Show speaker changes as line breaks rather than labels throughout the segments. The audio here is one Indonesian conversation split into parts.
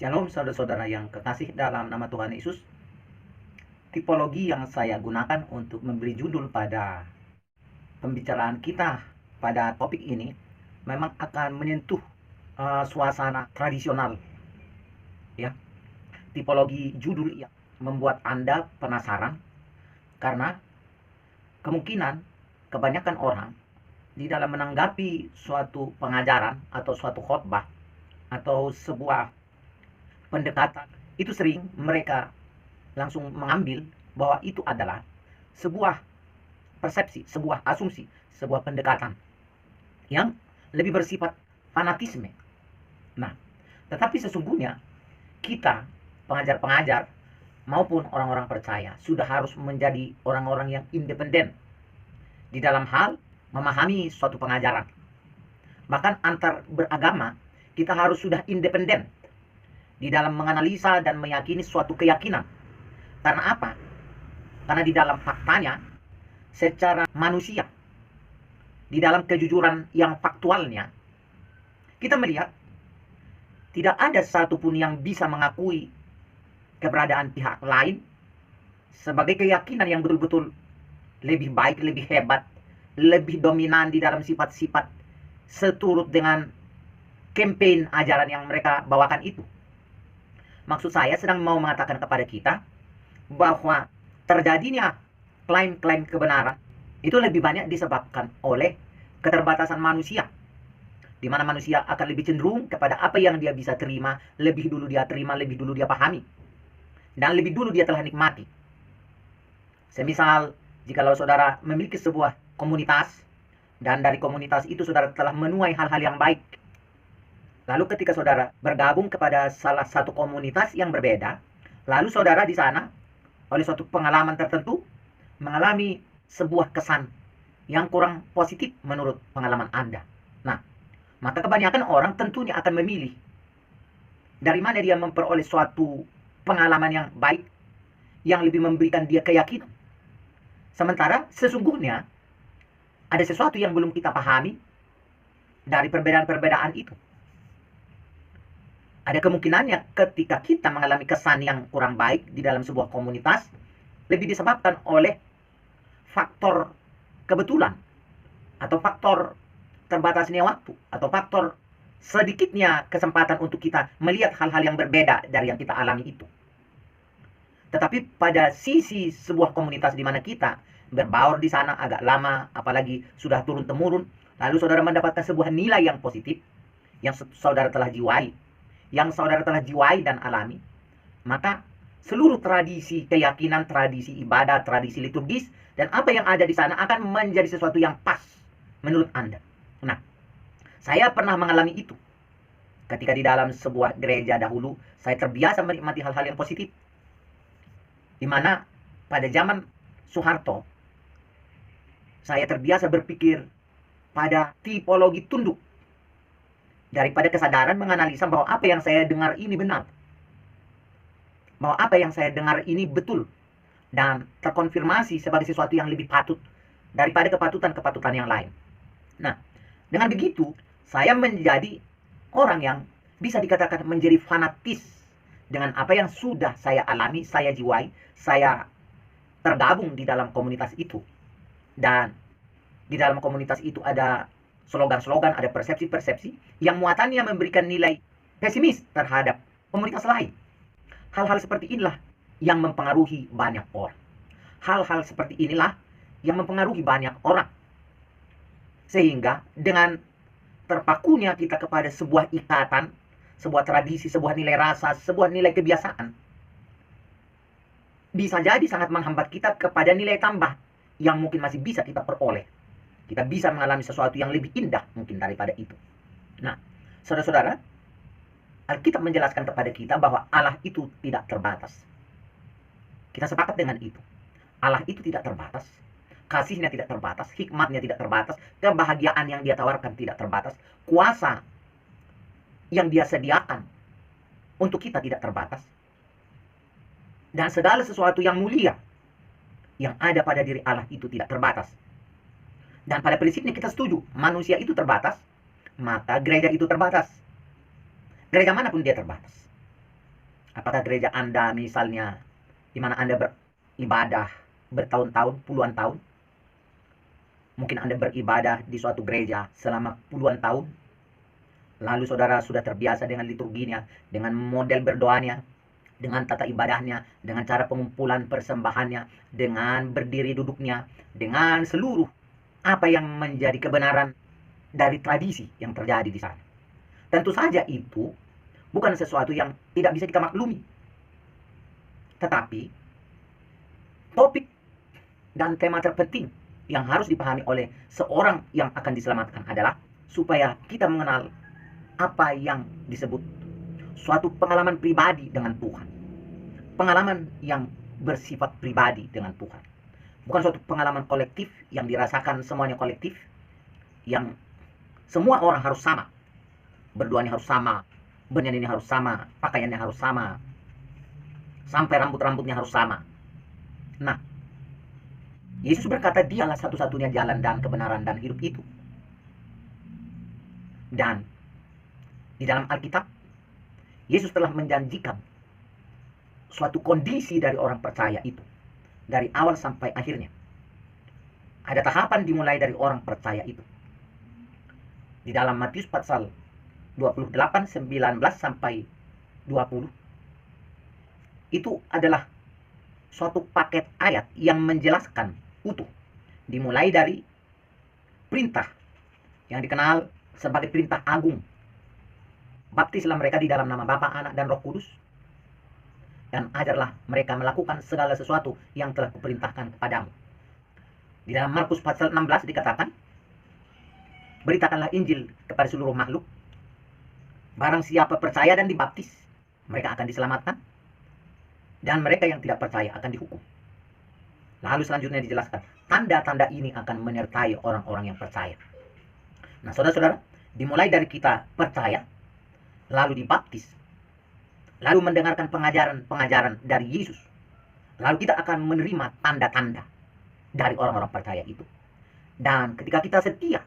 Shalom saudara-saudara yang kekasih dalam nama Tuhan Yesus. Tipologi yang saya gunakan untuk memberi judul pada pembicaraan kita pada topik ini memang akan menyentuh suasana tradisional, ya. Tipologi judul yang membuat Anda penasaran karena kemungkinan kebanyakan orang di dalam menanggapi suatu pengajaran atau suatu khotbah atau sebuah pendekatan itu sering mereka langsung mengambil bahwa itu adalah sebuah persepsi, sebuah asumsi, sebuah pendekatan yang lebih bersifat fanatisme. Nah, tetapi sesungguhnya kita pengajar-pengajar maupun orang-orang percaya sudah harus menjadi orang-orang yang independen di dalam hal memahami suatu pengajaran. Bahkan antar beragama kita harus sudah independen di dalam menganalisa dan meyakini suatu keyakinan. Karena apa? Karena di dalam faktanya, secara manusia, di dalam kejujuran yang faktualnya, kita melihat tidak ada satupun yang bisa mengakui keberadaan pihak lain sebagai keyakinan yang betul-betul lebih baik, lebih hebat, lebih dominan di dalam sifat-sifat seturut dengan campaign ajaran yang mereka bawakan itu. Maksud saya sedang mau mengatakan kepada kita bahwa terjadinya klaim-klaim kebenaran itu lebih banyak disebabkan oleh keterbatasan manusia, di mana manusia akan lebih cenderung kepada apa yang dia bisa terima, lebih dulu dia terima, lebih dulu dia pahami, dan lebih dulu dia telah nikmati. Semisal, jikalau saudara memiliki sebuah komunitas, dan dari komunitas itu saudara telah menuai hal-hal yang baik, lalu ketika saudara bergabung kepada salah satu komunitas yang berbeda, lalu saudara di sana oleh suatu pengalaman tertentu mengalami sebuah kesan yang kurang positif menurut pengalaman Anda. Nah, maka kebanyakan orang tentunya akan memilih dari mana dia memperoleh suatu pengalaman yang baik, yang lebih memberikan dia keyakinan. Sementara sesungguhnya ada sesuatu yang belum kita pahami dari perbedaan-perbedaan itu. Ada kemungkinannya ketika kita mengalami kesan yang kurang baik di dalam sebuah komunitas, lebih disebabkan oleh faktor kebetulan, atau faktor terbatasnya waktu, atau faktor sedikitnya kesempatan untuk kita melihat hal-hal yang berbeda dari yang kita alami itu. Tetapi pada sisi sebuah komunitas di mana kita berbaur di sana agak lama, apalagi sudah turun-temurun, lalu saudara mendapatkan sebuah nilai yang positif, yang saudara telah jiwai, dan alami, maka seluruh tradisi keyakinan, tradisi ibadah, tradisi liturgis, dan apa yang ada di sana akan menjadi sesuatu yang pas menurut Anda. Nah, saya pernah mengalami itu. Ketika di dalam sebuah gereja dahulu, saya terbiasa menikmati hal-hal yang positif. Di mana pada zaman Soeharto, saya terbiasa berpikir pada tipologi tunduk, daripada kesadaran menganalisa bahwa apa yang saya dengar ini benar, bahwa apa yang saya dengar ini betul, dan terkonfirmasi sebagai sesuatu yang lebih patut daripada kepatutan-kepatutan yang lain. Nah, dengan begitu, saya menjadi orang yang bisa dikatakan menjadi fanatis dengan apa yang sudah saya alami, saya jiwai, saya tergabung di dalam komunitas itu. Dan di dalam komunitas itu ada slogan-slogan, ada persepsi-persepsi yang muatannya memberikan nilai pesimis terhadap komunitas lain. Hal-hal seperti inilah yang mempengaruhi banyak orang. Hal-hal seperti inilah yang mempengaruhi banyak orang. Sehingga dengan terpakunya kita kepada sebuah ikatan, sebuah tradisi, sebuah nilai rasa, sebuah nilai kebiasaan, bisa jadi sangat menghambat kita kepada nilai tambah yang mungkin masih bisa kita peroleh. Kita bisa mengalami sesuatu yang lebih indah mungkin daripada itu. Nah, saudara-saudara, Alkitab menjelaskan kepada kita bahwa Allah itu tidak terbatas. Kita sepakat dengan itu. Allah itu tidak terbatas. Kasihnya tidak terbatas, hikmatnya tidak terbatas, kebahagiaan yang dia tawarkan tidak terbatas, kuasa yang dia sediakan untuk kita tidak terbatas. Dan segala sesuatu yang mulia yang ada pada diri Allah itu tidak terbatas. Dan pada prinsipnya kita setuju, manusia itu terbatas, maka gereja itu terbatas. Gereja manapun dia terbatas. Apakah gereja Anda misalnya, di mana Anda beribadah bertahun-tahun, puluhan tahun, mungkin Anda beribadah di suatu gereja selama puluhan tahun, lalu saudara sudah terbiasa dengan liturginya, dengan model berdoanya, dengan tata ibadahnya, dengan cara pengumpulan persembahannya, dengan berdiri duduknya, dengan seluruh apa yang menjadi kebenaran dari tradisi yang terjadi di sana. Tentu saja itu bukan sesuatu yang tidak bisa kita maklumi. Tetapi topik dan tema terpenting yang harus dipahami oleh seorang yang akan diselamatkan adalah supaya kita mengenal apa yang disebut suatu pengalaman pribadi dengan Tuhan. Pengalaman yang bersifat pribadi dengan Tuhan. Bukan suatu pengalaman kolektif yang dirasakan semuanya kolektif, yang semua orang harus sama. Berdoanya harus sama, bernyanyinya harus sama, pakaiannya harus sama, sampai rambut-rambutnya harus sama. Nah, Yesus berkata dialah satu-satunya jalan dan kebenaran dan hidup itu. Dan di dalam Alkitab, Yesus telah menjanjikan suatu kondisi dari orang percaya itu. Dari awal sampai akhirnya. Ada tahapan dimulai dari orang percaya itu. Di dalam Matius pasal 28, 19 sampai 20. Itu adalah suatu paket ayat yang menjelaskan utuh. Dimulai dari perintah yang dikenal sebagai perintah agung. Baptislah mereka di dalam nama Bapa, Anak, dan Roh Kudus. Dan ajarlah mereka melakukan segala sesuatu yang telah kuperintahkan kepadamu. Di dalam Markus pasal 16 dikatakan, beritakanlah Injil kepada seluruh makhluk. Barang siapa percaya dan dibaptis, mereka akan diselamatkan. Dan mereka yang tidak percaya akan dihukum. Lalu selanjutnya dijelaskan, tanda-tanda ini akan menyertai orang-orang yang percaya. Nah, saudara-saudara, dimulai dari kita percaya, lalu dibaptis, lalu mendengarkan pengajaran dari Yesus, lalu kita akan menerima tanda-tanda dari orang-orang percaya itu. Dan ketika kita setia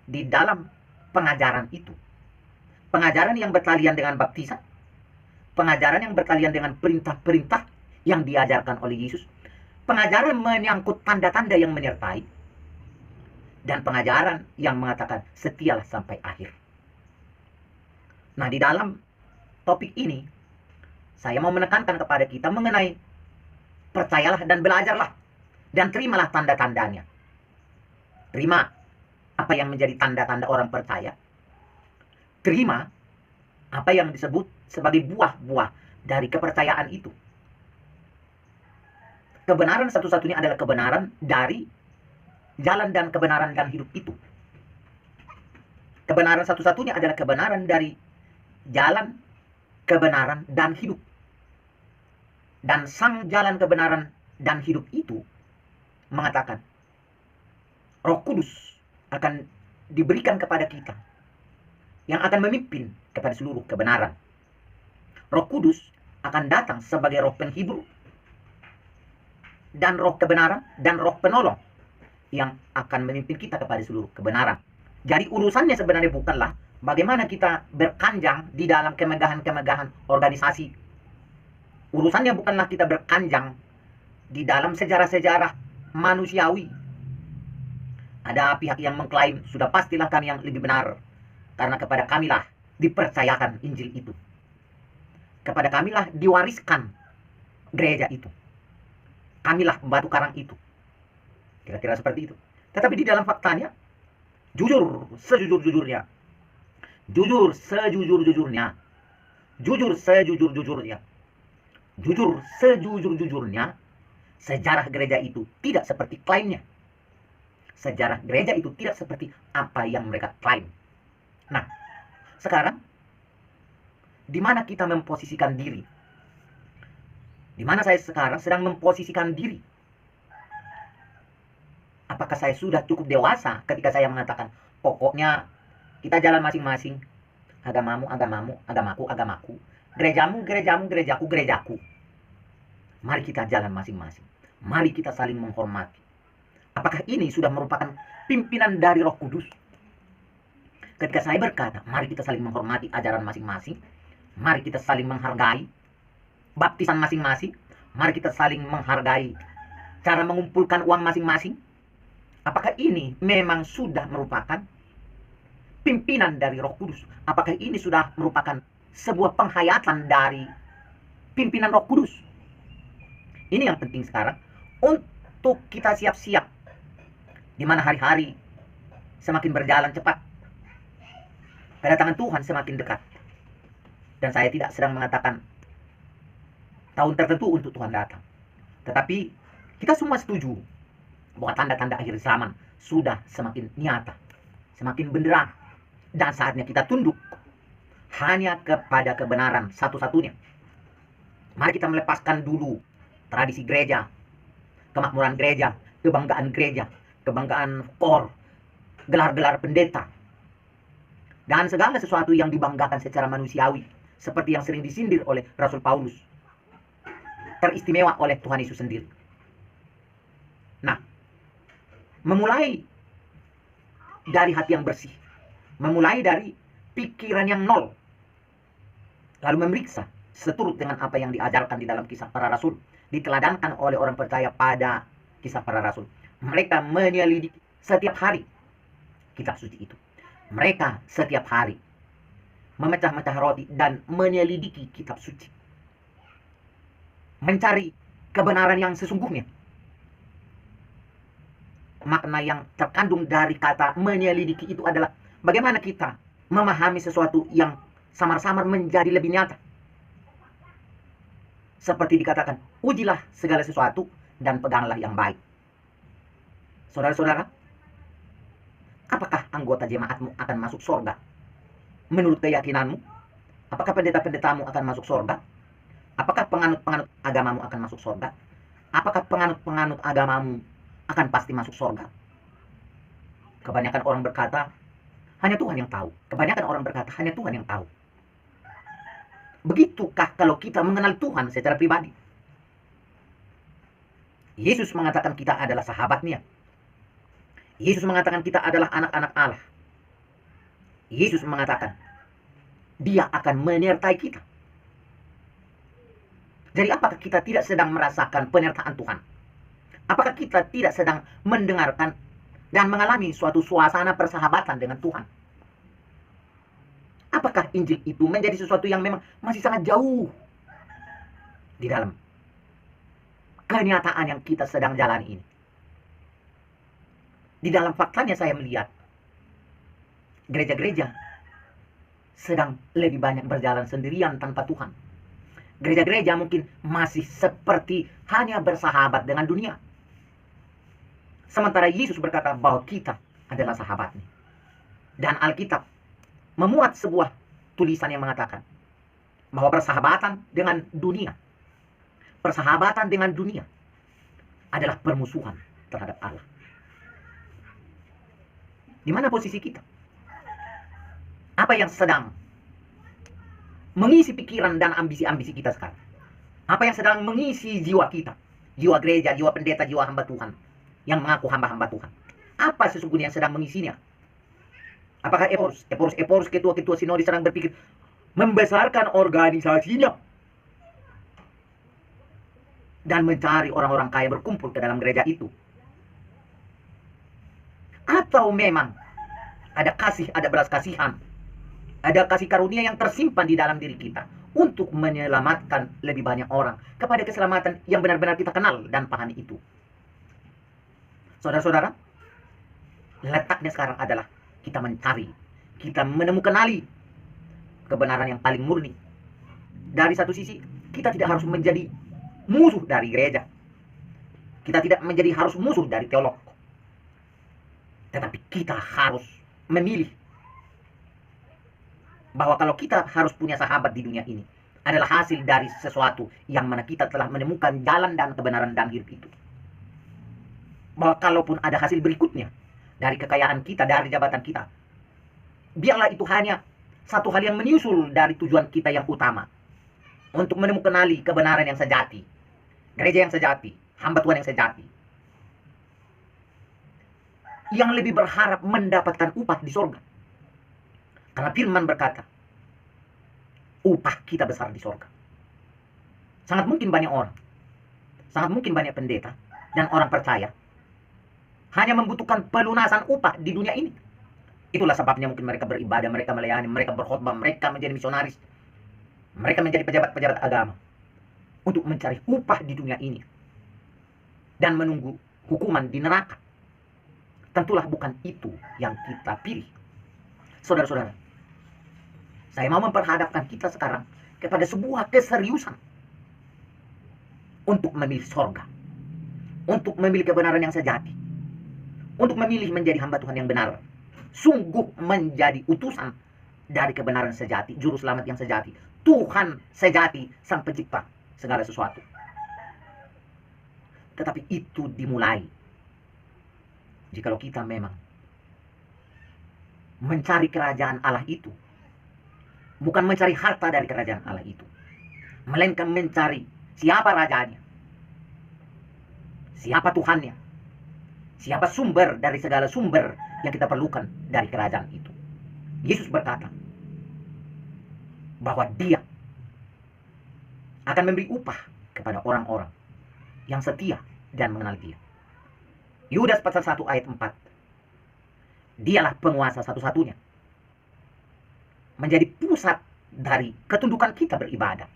di dalam pengajaran itu, pengajaran yang berkalian dengan baptisan, pengajaran yang berkalian dengan perintah-perintah yang diajarkan oleh Yesus, pengajaran menyangkut tanda-tanda yang menyertai, dan pengajaran yang mengatakan setialah sampai akhir. Nah, di dalam topik ini, saya mau menekankan kepada kita mengenai percayalah dan belajarlah, dan terimalah tanda-tandanya. Terima apa yang menjadi tanda-tanda orang percaya. Terima apa yang disebut sebagai buah-buah dari kepercayaan itu. Kebenaran satu-satunya adalah kebenaran dari jalan dan kebenaran dan hidup itu. Kebenaran satu-satunya adalah kebenaran dari jalan, kebenaran, dan hidup. Dan sang jalan kebenaran dan hidup itu mengatakan, Roh Kudus akan diberikan kepada kita, yang akan memimpin kepada seluruh kebenaran. Roh Kudus akan datang sebagai roh penghibur, dan roh kebenaran, dan roh penolong, yang akan memimpin kita kepada seluruh kebenaran. Jadi urusannya sebenarnya bukanlah bagaimana kita berkanjang di dalam kemegahan-kemegahan organisasi. Urusannya bukanlah kita berkanjang di dalam sejarah-sejarah manusiawi. Ada pihak yang mengklaim, sudah pastilah kami yang lebih benar, karena kepada kamilah dipercayakan Injil itu. Kepada kamilah diwariskan gereja itu. Kamilah batu karang itu. Kira-kira seperti itu. Tetapi di dalam faktanya, jujur sejujur-jujurnya, jujur sejujur-jujurnya, jujur sejujur-jujurnya, jujur sejujur-jujurnya, sejarah gereja itu tidak seperti klaimnya. Sejarah gereja itu tidak seperti apa yang mereka klaim. Nah, sekarang, di mana kita memposisikan diri? Di mana saya sekarang sedang memposisikan diri? Apakah saya sudah cukup dewasa ketika saya mengatakan, pokoknya kita jalan masing-masing, agamamu, agamamu, agamaku, agamaku, gerejamu, gerejamu, gerejaku, gerejaku. Mari kita jalan masing-masing. Mari kita saling menghormati. Apakah ini sudah merupakan pimpinan dari Roh Kudus? Ketika saya berkata, mari kita saling menghormati ajaran masing-masing, mari kita saling menghargai, baptisan masing-masing. Mari kita saling menghargai cara mengumpulkan uang masing-masing. Apakah ini memang sudah merupakan pimpinan dari Roh Kudus? Apakah ini sudah merupakan sebuah penghayatan dari pimpinan Roh Kudus? Ini yang penting sekarang untuk kita siap-siap, di mana hari-hari semakin berjalan cepat, kedatangan Tuhan semakin dekat. Dan saya tidak sedang mengatakan tahun tertentu untuk Tuhan datang, tetapi kita semua setuju bahwa tanda-tanda akhir zaman sudah semakin nyata, semakin benderang, dan saatnya kita tunduk hanya kepada kebenaran satu-satunya. Mari kita melepaskan dulu tradisi gereja, kemakmuran gereja, kebanggaan kor, gelar-gelar pendeta, dan segala sesuatu yang dibanggakan secara manusiawi, seperti yang sering disindir oleh Rasul Paulus, teristimewa oleh Tuhan Yesus sendiri. Nah, memulai dari hati yang bersih, memulai dari pikiran yang nol, lalu memeriksa seturut dengan apa yang diajarkan di dalam Kisah Para Rasul, diteladankan oleh orang percaya pada Kisah Para Rasul. Mereka menyelidiki setiap hari kitab suci itu. Mereka setiap hari memecah-mecah roti dan menyelidiki kitab suci, mencari kebenaran yang sesungguhnya. Makna yang terkandung dari kata menyelidiki itu adalah bagaimana kita memahami sesuatu yang samar-samar menjadi lebih nyata. Seperti dikatakan, ujilah segala sesuatu dan peganglah yang baik. Saudara-saudara, apakah anggota jemaatmu akan masuk surga? Menurut keyakinanmu, apakah pendeta-pendetamu akan masuk surga? Apakah penganut-penganut agamamu akan masuk surga? Apakah penganut-penganut agamamu akan pasti masuk surga? Kebanyakan orang berkata, hanya Tuhan yang tahu. Kebanyakan orang berkata, hanya Tuhan yang tahu. Begitukah kalau kita mengenal Tuhan secara pribadi? Yesus mengatakan kita adalah sahabatnya. Yesus mengatakan kita adalah anak-anak Allah. Yesus mengatakan Dia akan menyertai kita. Jadi apakah kita tidak sedang merasakan penyertaan Tuhan? Apakah kita tidak sedang mendengarkan dan mengalami suatu suasana persahabatan dengan Tuhan? Apakah Injil itu menjadi sesuatu yang memang masih sangat jauh di dalam kenyataan yang kita sedang jalani ini? Di dalam faktanya saya melihat gereja-gereja sedang lebih banyak berjalan sendirian tanpa Tuhan. Gereja-gereja mungkin masih seperti hanya bersahabat dengan dunia. Sementara Yesus berkata bahwa kita adalah sahabatnya. Dan Alkitab memuat sebuah tulisan yang mengatakan bahwa persahabatan dengan dunia, persahabatan dengan dunia adalah permusuhan terhadap Allah. Di mana posisi kita? Apa yang sedang mengisi pikiran dan ambisi-ambisi kita sekarang? Apa yang sedang mengisi jiwa kita? Jiwa gereja, jiwa pendeta, jiwa hamba Tuhan yang mengaku hamba-hamba Tuhan. Apa sesungguhnya yang sedang mengisinya? Apakah Eporos, ketua-ketua sinodi sedang berpikir membesarkan organisasinya dan mencari orang-orang kaya berkumpul ke dalam gereja itu? Atau memang ada kasih, ada belas kasihan, ada kasih karunia yang tersimpan di dalam diri kita untuk menyelamatkan lebih banyak orang kepada keselamatan yang benar-benar kita kenal dan pahami itu. Saudara-saudara, letaknya sekarang adalah kita mencari, kita menemukan kebenaran yang paling murni. Dari satu sisi, kita tidak harus menjadi musuh dari gereja. Kita tidak menjadi harus musuh dari teolog. Tetapi kita harus memilih bahwa kalau kita harus punya sahabat di dunia ini adalah hasil dari sesuatu yang mana kita telah menemukan jalan dan kebenaran dan hidup itu. Bahwa kalaupun ada hasil berikutnya dari kekayaan kita, dari jabatan kita, biarlah itu hanya satu hal yang menyusul dari tujuan kita yang utama, untuk menemukan kebenaran yang sejati, gereja yang sejati, hamba Tuhan yang sejati, yang lebih berharap mendapatkan upah di surga. Karena firman berkata, upah kita besar di surga. Sangat mungkin banyak orang, sangat mungkin banyak pendeta dan orang percaya hanya membutuhkan pelunasan upah di dunia ini. Itulah sebabnya mungkin mereka beribadah, mereka melayani, mereka berkhotbah, mereka menjadi misionaris, mereka menjadi pejabat-pejabat agama untuk mencari upah di dunia ini dan menunggu hukuman di neraka. Tentulah bukan itu yang kita pilih. Saudara-saudara, saya mau memperhadapkan kita sekarang kepada sebuah keseriusan untuk memilih sorga, untuk memilih kebenaran yang sejati, untuk memilih menjadi hamba Tuhan yang benar, sungguh menjadi utusan dari kebenaran sejati, juru selamat yang sejati, Tuhan sejati, sang pencipta segala sesuatu. Tetapi itu dimulai jikalau kita memang mencari kerajaan Allah itu, bukan mencari harta dari kerajaan Allah itu, melainkan mencari siapa rajanya, siapa Tuhannya, siapa sumber dari segala sumber yang kita perlukan dari kerajaan itu. Yesus berkata bahwa Dia akan memberi upah kepada orang-orang yang setia dan mengenal Dia. Yudas pasal 1 ayat 4. Dialah penguasa satu-satunya, menjadi pusat dari ketundukan kita beribadah,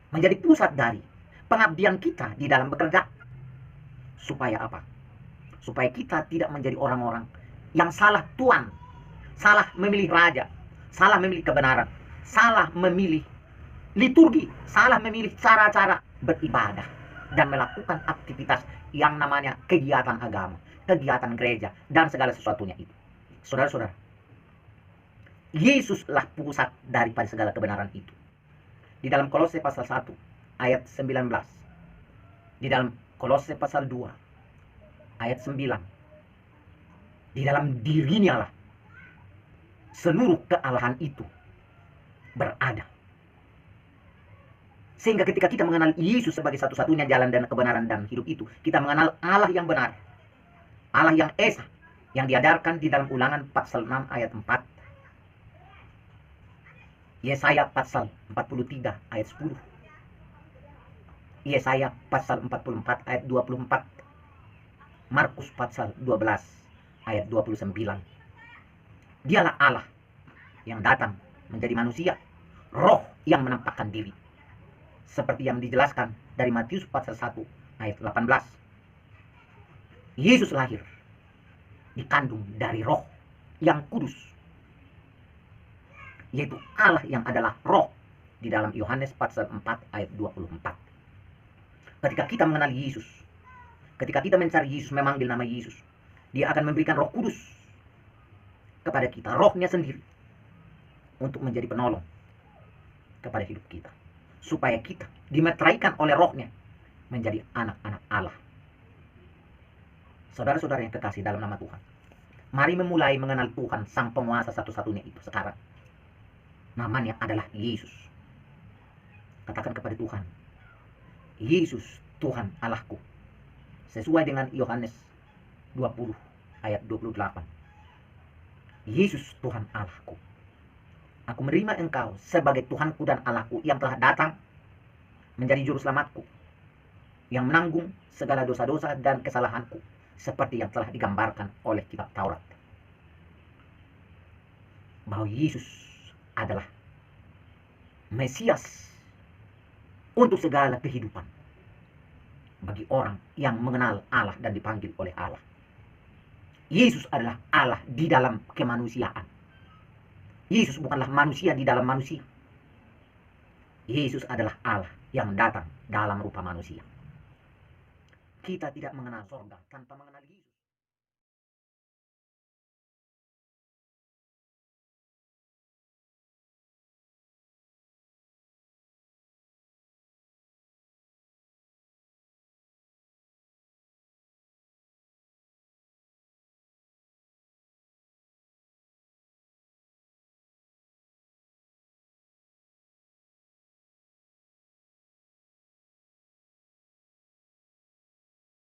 menjadi pusat dari pengabdian kita di dalam bekerja. Supaya apa? Supaya kita tidak menjadi orang-orang yang salah tuan, salah memilih raja, salah memilih kebenaran, salah memilih liturgi, salah memilih cara-cara beribadah dan melakukan aktivitas yang namanya kegiatan agama, kegiatan gereja, dan segala sesuatunya itu. Saudara-saudara, Yesuslah pusat daripada segala kebenaran itu. Di dalam Kolose pasal 1 ayat 19, di dalam Kolose pasal 2 ayat 9, di dalam dirinya lah seluruh kealahan itu berada. Sehingga ketika kita mengenal Yesus sebagai satu-satunya jalan dan kebenaran dan hidup itu, kita mengenal Allah yang benar, Allah yang esa, yang diadarkan di dalam Ulangan pasal 6 ayat 4, Yesaya pasal 43 ayat 10, Yesaya pasal 44 ayat 24, Markus pasal 12 ayat 29. Dialah Allah yang datang menjadi manusia, roh yang menampakkan diri. Seperti yang dijelaskan dari Matius pasal 1 ayat 18. Yesus lahir dikandung dari roh yang kudus, yaitu Allah yang adalah roh, di dalam Yohanes pasal 4 ayat 24. Ketika kita mengenal Yesus, ketika kita mencari Yesus, memanggil nama Yesus, Dia akan memberikan Roh Kudus kepada kita, rohnya sendiri, untuk menjadi penolong kepada hidup kita, supaya kita dimeteraikan oleh rohnya menjadi anak-anak Allah. Saudara-saudara yang kekasih dalam nama Tuhan, mari memulai mengenal Tuhan, sang penguasa satu-satunya itu sekarang. Namanya adalah Yesus. Katakan kepada Tuhan, Yesus Tuhan Allahku, sesuai dengan Yohanes 20 ayat 28. Yesus Tuhan Allahku, aku menerima Engkau sebagai Tuhanku dan Allahku yang telah datang menjadi juru selamatku, yang menanggung segala dosa-dosa dan kesalahanku, seperti yang telah digambarkan oleh kitab Taurat. Bahwa Yesus adalah Mesias untuk segala kehidupan bagi orang yang mengenal Allah dan dipanggil oleh Allah. Yesus adalah Allah di dalam kemanusiaan. Yesus bukanlah manusia di dalam manusia. Yesus adalah Allah yang datang dalam rupa manusia. Kita tidak mengenal sorga tanpa mengenal Yesus.